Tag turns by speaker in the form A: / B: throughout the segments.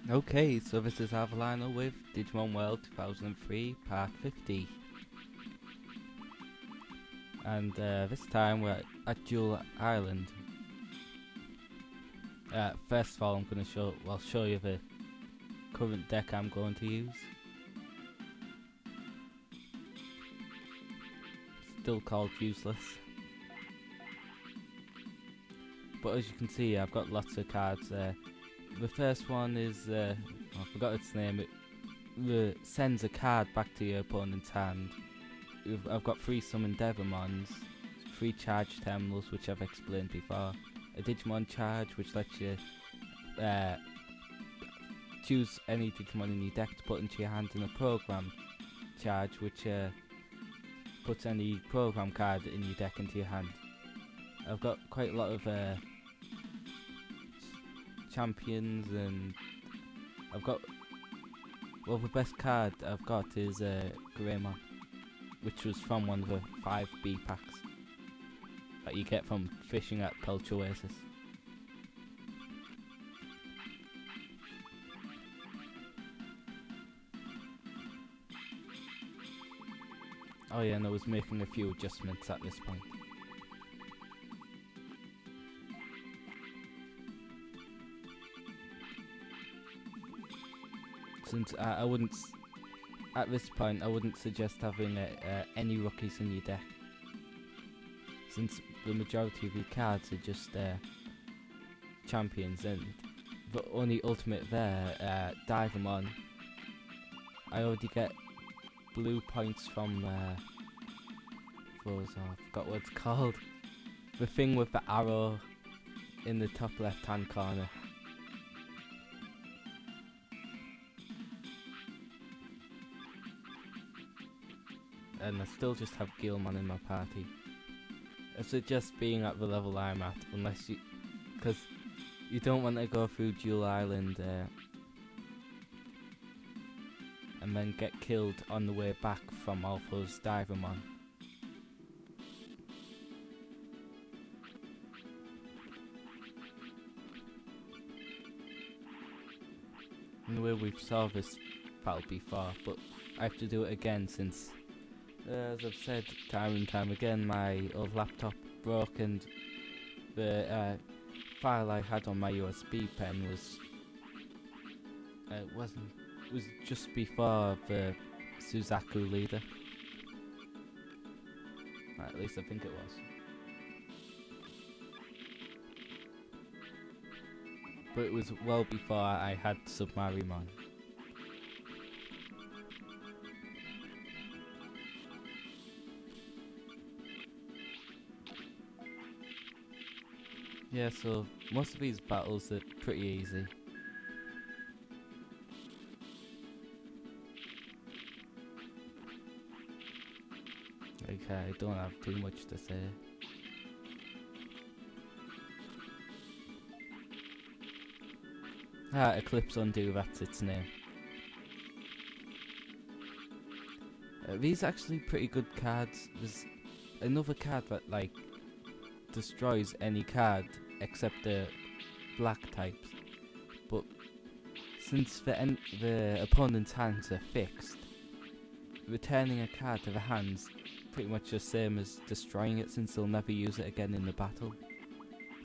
A: Okay, so this is Avalino with Digimon World 2003 Part 50. And this time we're at Jewel Island. First of all, I'll show you the current deck I'm going to use. Still called useless. But as you can see, I've got lots of cards there. The first one is, I forgot its name, it sends a card back to your opponent's hand. I've got 3 summoned Veemons, 3 charge terminals which I've explained before, a Digimon charge which lets you choose any Digimon in your deck to put into your hand, and a program charge which puts any program card in your deck into your hand. I've got quite a lot of champions, and I've got, well, the best card I've got is Veemon, which was from one of the 5B packs that you get from fishing at Pelch Oasis. Oh yeah, and I was making a few adjustments at this point. Since I wouldn't, at this point, I wouldn't suggest having any rookies in your deck, since the majority of your cards are just champions, and the only ultimate there, Divemon, I already get blue points from those, I forgot what it's called, the thing with the arrow in the top left hand corner. And I still just have Veemon in my party. I suggest being at the level I'm at, unless you, because you don't want to go through Jewel Island and then get killed on the way back from all those Divemon. Anyway, we've solved this battle before, but I have to do it again since, as I've said time and time again, my old laptop broke, and the file I had on my USB pen was was just before the Suzaku leader. At least I think it was. But it was well before I had Submarimon. Yeah, so most of these battles are pretty easy. Okay, I don't have too much to say. Eclipse Undo, that's its name. These are actually pretty good cards. There's another card that, like, destroys any card except the black types, but since the opponent's hands are fixed, returning a card to the hands pretty much the same as destroying it, since they'll never use it again in the battle,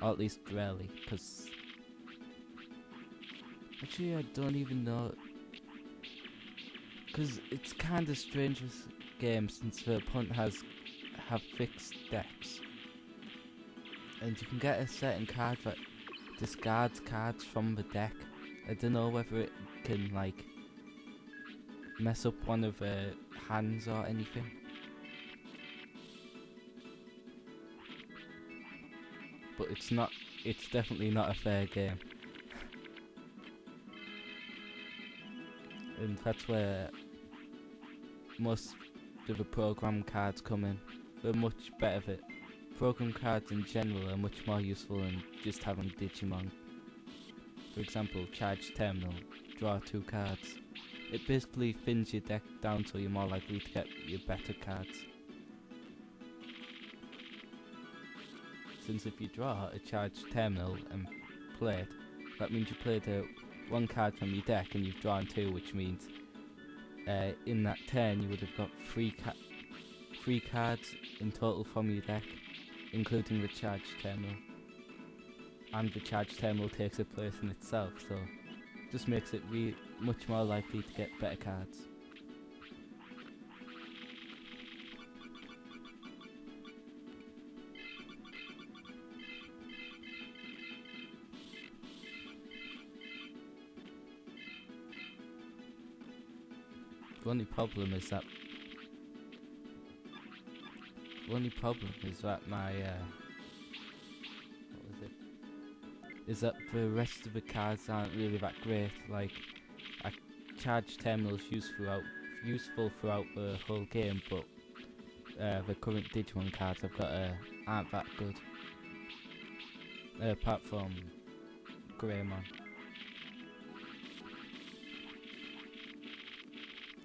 A: or at least rarely. Because actually I don't even know, because it's kind of strange this game since the opponent have fixed decks. And you can get a certain card that discards cards from the deck. I don't know whether it can, like, mess up one of the hands or anything. But it's definitely not a fair game. And that's where most of the program cards come in. They're much better for it. Program cards in general are much more useful than just having Digimon. For example, charge terminal, draw 2 cards. It basically thins your deck down so you're more likely to get your better cards. Since if you draw a charge terminal and play it, that means you played a one card from your deck and you've drawn 2, which means in that turn you would have got 3 cards in total from your deck, including the charge terminal. And the charge terminal takes a place in itself, so just makes it much more likely to get better cards. The only problem is that my what was it? Is that the rest of the cards aren't really that great. Like, a charge terminal is useful throughout the whole game, but the current Digimon cards I've got aren't that good. Apart from Veemon.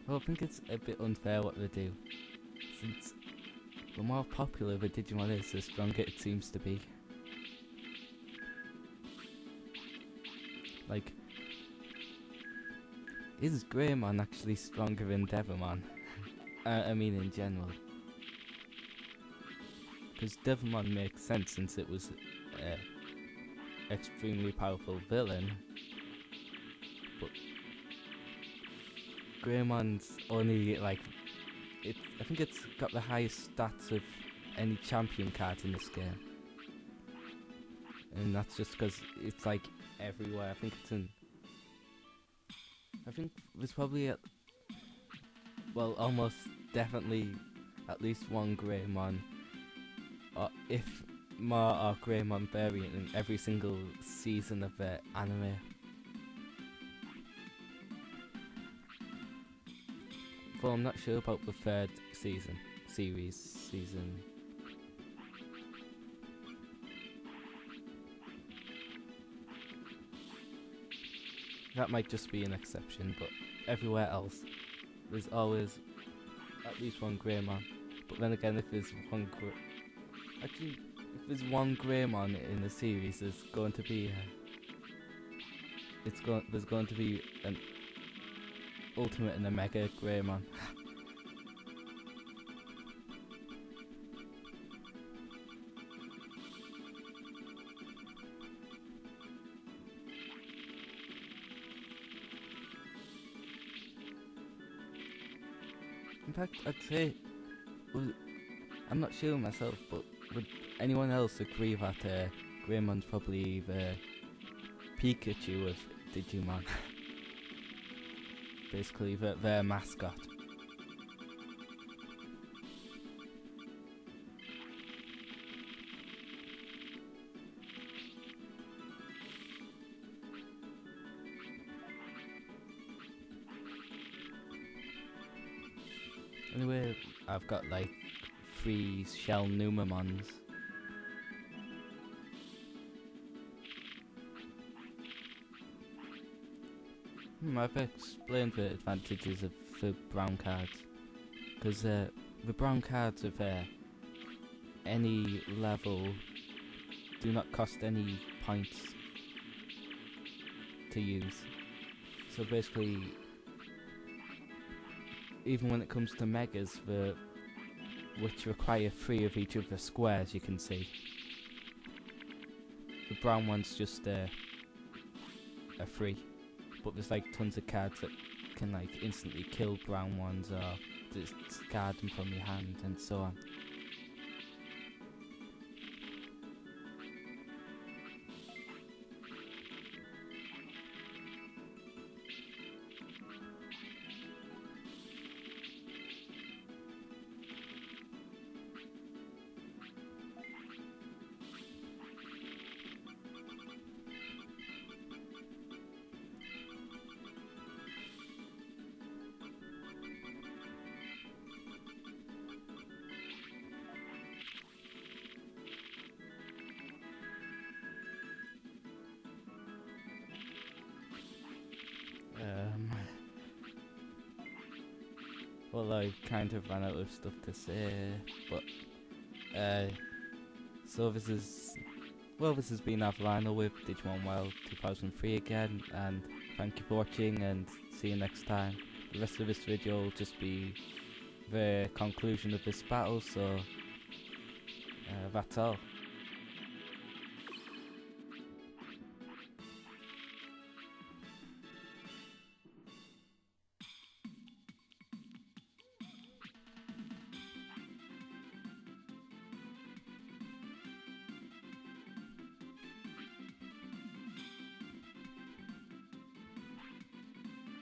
A: Well, I think it's a bit unfair what they do, since the more popular the Digimon is, the stronger it seems to be. Like, is Veemon actually stronger than Devimon? I mean in general. Because Devimon makes sense since it was an extremely powerful villain. But Veemon's only like, I think it's got the highest stats of any champion card in this game. And that's just because it's like everywhere. I think there's probably almost definitely at least one Veemon, or if more, or Veemon variant in every single season of the anime. Though I'm not sure about the 3rd season. That might just be an exception, but everywhere else, there's always at least one Veemon. But then again, if there's one Veemon in the series, there's going to be an Ultimate and a Mega Veemon. In fact, I'd say, I'm not sure myself, but would anyone else agree that Veemon's probably the Pikachu of Digimon? Basically, their mascot. Anyway, I've got like 3 shell Numamons. I've explained the advantages of the brown cards, because the brown cards of any level do not cost any points to use. So basically, even when it comes to Megas, which require 3 of each of the squares you can see, the brown ones just are free. But there's like tons of cards that can like instantly kill brown ones, or just discard them from your hand, and so on. Well, I kind of ran out of stuff to say, but so this has been Avalano with Digimon Wild 2003 again, and thank you for watching, and see you next time. The rest of this video will just be the conclusion of this battle, so that's all.